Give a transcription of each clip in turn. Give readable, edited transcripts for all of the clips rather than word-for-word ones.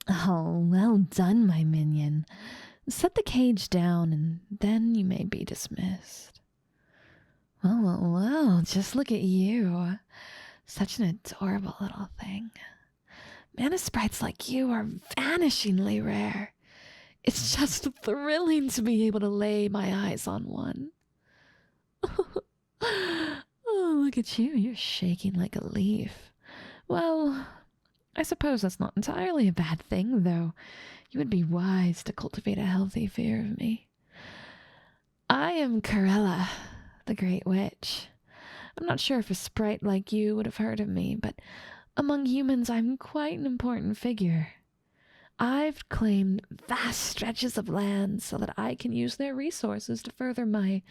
Oh, well done, my minion. Set the cage down, and then you may be dismissed. Well, just look at you. Such an adorable little thing. Mana sprites like you are vanishingly rare. It's just thrilling to be able to lay my eyes on one. Oh, look at you. You're shaking like a leaf. Well, I suppose that's not entirely a bad thing, though. You would be wise to cultivate a healthy fear of me. I am Corella, the Great Witch. I'm not sure if a sprite like you would have heard of me, but among humans I'm quite an important figure. I've claimed vast stretches of land so that I can use their resources to further my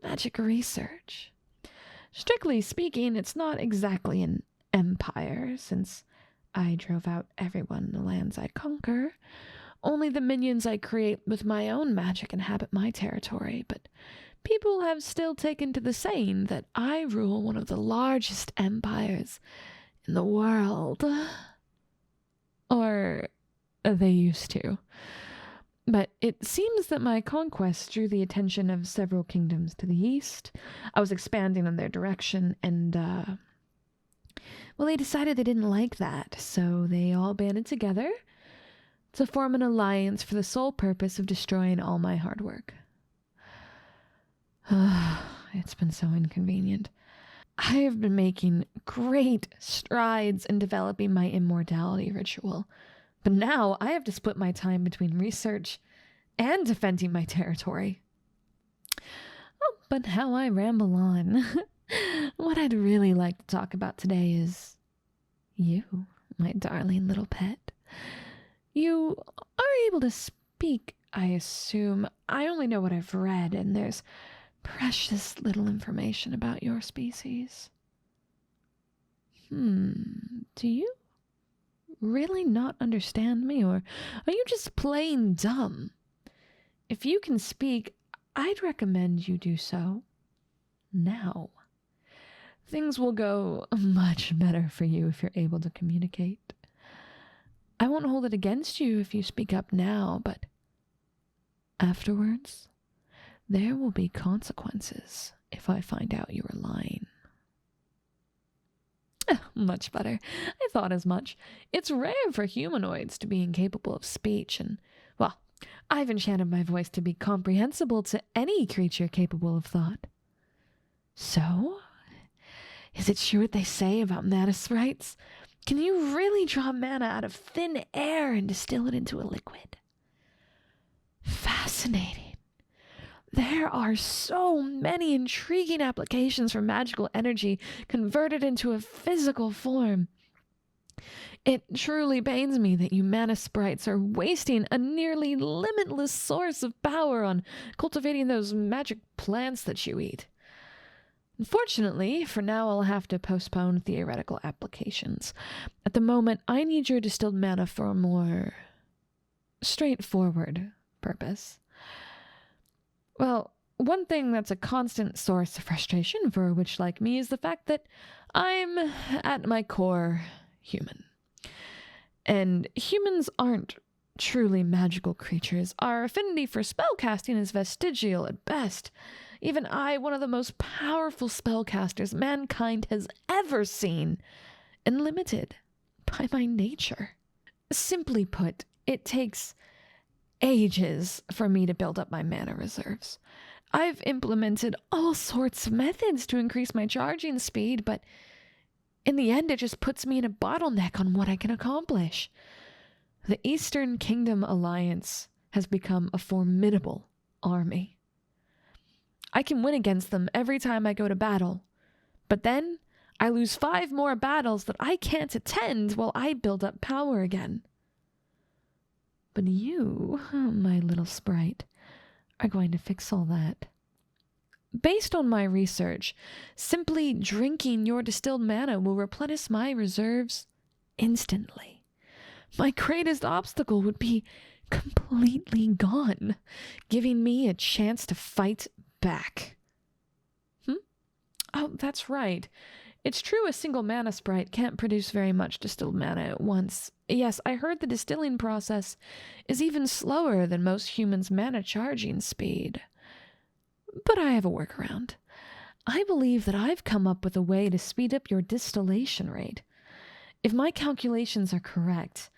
magic research. Strictly speaking, it's not exactly an empire, since I drove out everyone in the lands I conquer. Only the minions I create with my own magic inhabit my territory, but people have still taken to the saying that I rule one of the largest empires in the world. Or they used to. But it seems that my conquest drew the attention of several kingdoms to the east. I was expanding in their direction, and, well, they decided they didn't like that, so they all banded together to form an alliance for the sole purpose of destroying all my hard work. It's been so inconvenient. I have been making great strides in developing my immortality ritual, but now I have to split my time between research and defending my territory. Oh, but how I ramble on. What I'd really like to talk about today is you, my darling little pet. You are able to speak, I assume. I only know what I've read, and there's precious little information about your species. Do you really not understand me, or are you just plain dumb? If you can speak, I'd recommend you do so now. Things will go much better for you if you're able to communicate. I won't hold it against you if you speak up now, but afterwards, there will be consequences if I find out you are lying. Much better. I thought as much. It's rare for humanoids to be incapable of speech, and, well, I've enchanted my voice to be comprehensible to any creature capable of thought. So, is it true what they say about mana sprites? Can you really draw mana out of thin air and distill it into a liquid? Fascinating. There are so many intriguing applications for magical energy converted into a physical form. It truly pains me that you mana sprites are wasting a nearly limitless source of power on cultivating those magic plants that you eat. Unfortunately, for now I'll have to postpone theoretical applications. At the moment, I need your distilled mana for a more straightforward purpose. Well, one thing that's a constant source of frustration for a witch like me is the fact that I'm, at my core, human. And humans aren't truly magical creatures. Our affinity for spellcasting is vestigial at best. Even I, one of the most powerful spellcasters mankind has ever seen, and limited by my nature. Simply put, it takes ages for me to build up my mana reserves. I've implemented all sorts of methods to increase my charging speed, but in the end it just puts me in a bottleneck on what I can accomplish. The Eastern Kingdom Alliance has become a formidable army. I can win against them every time I go to battle, but then I lose 5 more battles that I can't attend while I build up power again. But you, my little sprite, are going to fix all that. Based on my research, simply drinking your distilled mana will replenish my reserves instantly. My greatest obstacle would be completely gone, giving me a chance to fight back. Oh, that's right. It's true a single mana sprite can't produce very much distilled mana at once. Yes, I heard the distilling process is even slower than most humans' mana charging speed. But I have a workaround. I believe that I've come up with a way to speed up your distillation rate. If my calculations are correct,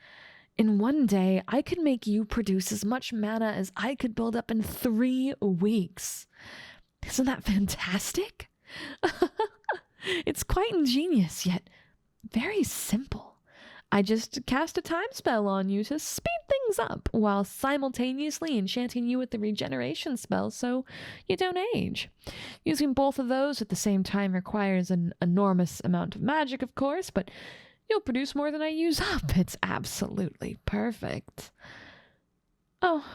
in one day I could make you produce as much mana as I could build up in 3 weeks. Isn't that fantastic? It's quite ingenious, yet very simple. I just cast a time spell on you to speed things up, while simultaneously enchanting you with the regeneration spell so you don't age. Using both of those at the same time requires an enormous amount of magic, of course, but you'll produce more than I use up. It's absolutely perfect. Oh,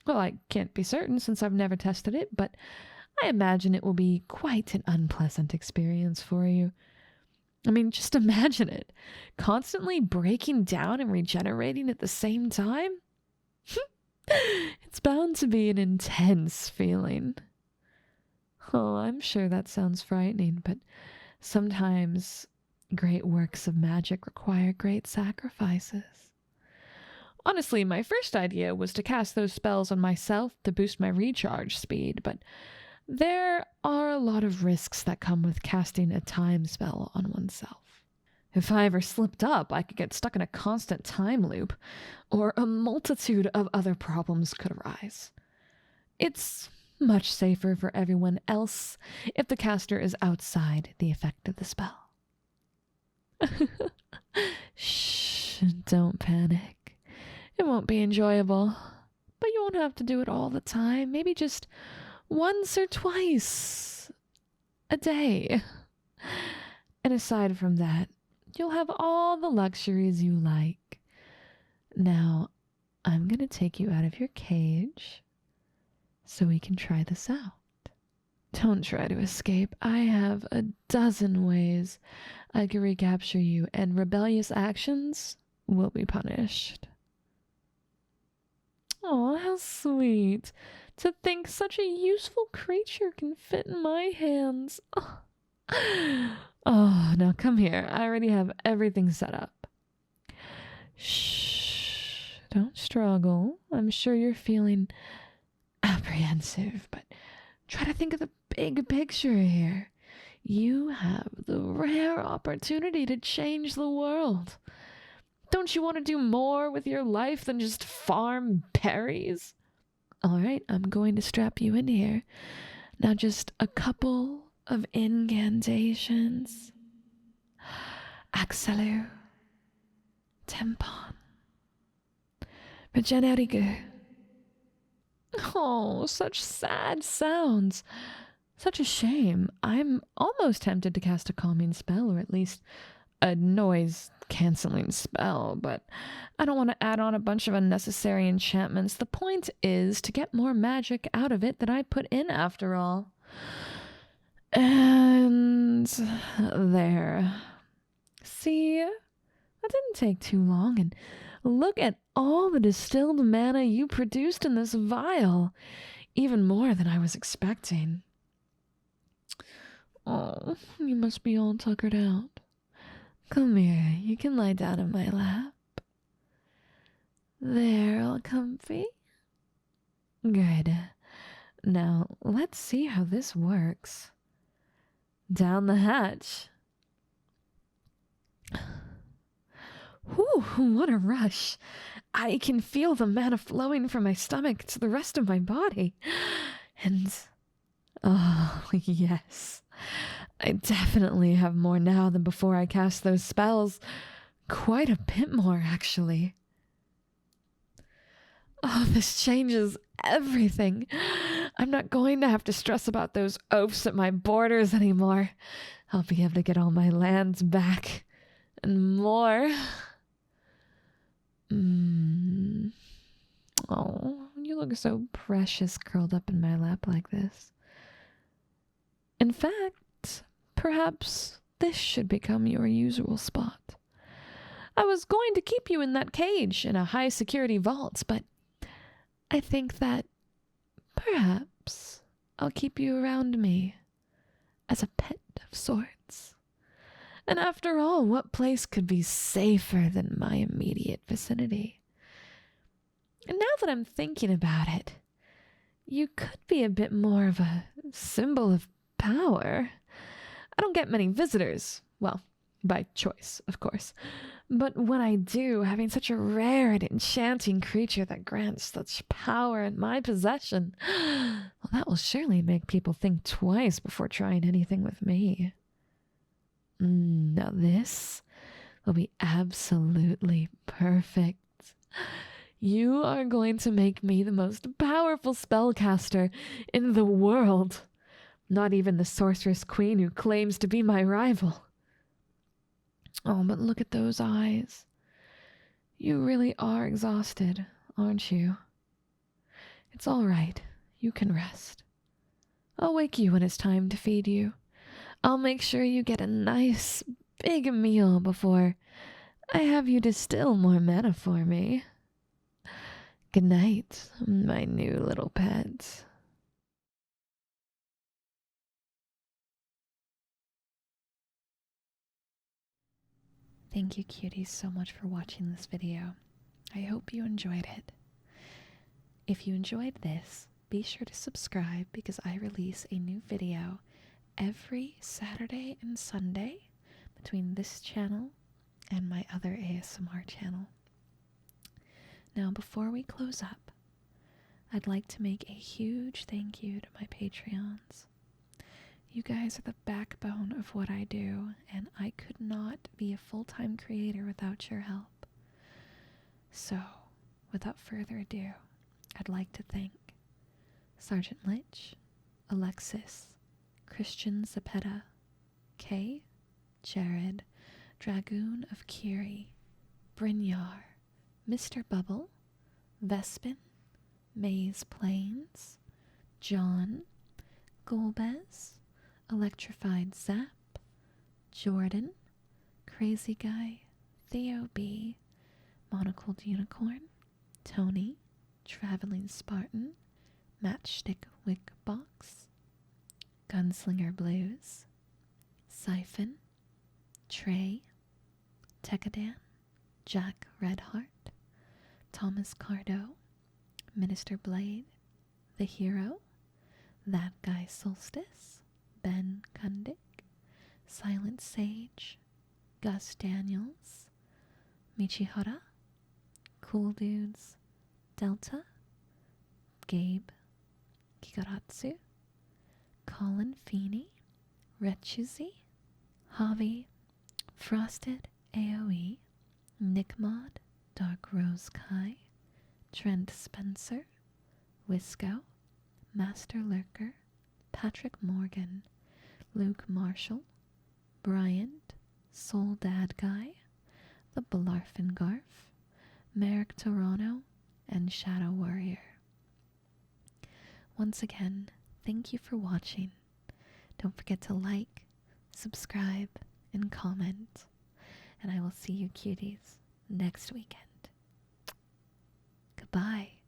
well, I can't be certain since I've never tested it, but I imagine it will be quite an unpleasant experience for you. I mean, just imagine it. Constantly breaking down and regenerating at the same time? It's bound to be an intense feeling. Oh, I'm sure that sounds frightening, but sometimes great works of magic require great sacrifices. Honestly, my first idea was to cast those spells on myself to boost my recharge speed, but there are a lot of risks that come with casting a time spell on oneself. If I ever slipped up, I could get stuck in a constant time loop, or a multitude of other problems could arise. It's much safer for everyone else if the caster is outside the effect of the spell. Shh, don't panic. It won't be enjoyable, but you won't have to do it all the time. Maybe just once or twice a day. And aside from that, you'll have all the luxuries you like. Now, I'm going to take you out of your cage so we can try this out. Don't try to escape. I have a dozen ways I can recapture you, and rebellious actions will be punished. Oh, how sweet. To think such a useful creature can fit in my hands. Oh, now come here. I already have everything set up. Shh. Don't struggle. I'm sure you're feeling apprehensive, but try to think of the big picture here. You have the rare opportunity to change the world. Don't you want to do more with your life than just farm berries? All right, I'm going to strap you in here. Now just a couple of incantations. Axelu. Tempon. Regenerigu. Oh, such sad sounds. Such a shame. I'm almost tempted to cast a calming spell, or at least a noise-canceling spell, but I don't want to add on a bunch of unnecessary enchantments. The point is to get more magic out of it than I put in, after all. And there. See? That didn't take too long, and look at all the distilled mana you produced in this vial. Even more than I was expecting. Oh, you must be all tuckered out. Come here, you can lie down in my lap. There, all comfy? Good. Now, let's see how this works. Down the hatch. Whew, what a rush. I can feel the mana flowing from my stomach to the rest of my body. And, oh, yes. I definitely have more now than before I cast those spells. Quite a bit more, actually. Oh, this changes everything. I'm not going to have to stress about those oafs at my borders anymore. I'll be able to get all my lands back. And more. Oh, you look so precious curled up in my lap like this. In fact, perhaps this should become your usual spot. I was going to keep you in that cage in a high-security vault, but I think that perhaps I'll keep you around me as a pet of sorts. And after all, what place could be safer than my immediate vicinity? And now that I'm thinking about it, you could be a bit more of a symbol of power. I don't get many visitors. Well, by choice, of course. But when I do, having such a rare and enchanting creature that grants such power in my possession, well, that will surely make people think twice before trying anything with me. Now this will be absolutely perfect. You are going to make me the most powerful spellcaster in the world. Not even the sorceress queen who claims to be my rival. Oh, but look at those eyes. You really are exhausted, aren't you? It's all right. You can rest. I'll wake you when it's time to feed you. I'll make sure you get a nice, big meal before I have you distill more mana for me. Good night, my new little pet. Thank you, cuties, so much for watching this video. I hope you enjoyed it. If you enjoyed this, be sure to subscribe because I release a new video every Saturday and Sunday between this channel and my other ASMR channel. Now, before we close up, I'd like to make a huge thank you to my Patreons. You guys are the backbone of what I do, and I could not be a full-time creator without your help. So, without further ado, I'd like to thank Sergeant Lich, Alexis, Christian Zapeta, Kay, Jared, Dragoon of Kiri, Brynjar, Mr. Bubble, Vespin, Maze Plains, John, Golbez, Electrified Zap, Jordan, Crazy Guy, Theo B, Monocled Unicorn, Tony, Traveling Spartan, Matchstick Wick Box, Gunslinger Blues, Siphon, Trey, Tekadan, Jack Redheart, Thomas Cardo, Minister Blade, The Hero, That Guy Solstice, Ben Kundik, Silent Sage, Gus Daniels, Michihara, Cool Dudes, Delta, Gabe, Kikaratsu, Colin Feeney, Rechuzi, Javi, Frosted AoE, Nick Mod, Dark Rose Kai, Trent Spencer, Wisco, Master Lurker, Patrick Morgan, Luke Marshall, Bryant, Soul Dad Guy, The Blarfingarf, Merrick Toronto, and Shadow Warrior. Once again, thank you for watching. Don't forget to like, subscribe, and comment. And I will see you cuties next weekend. Goodbye.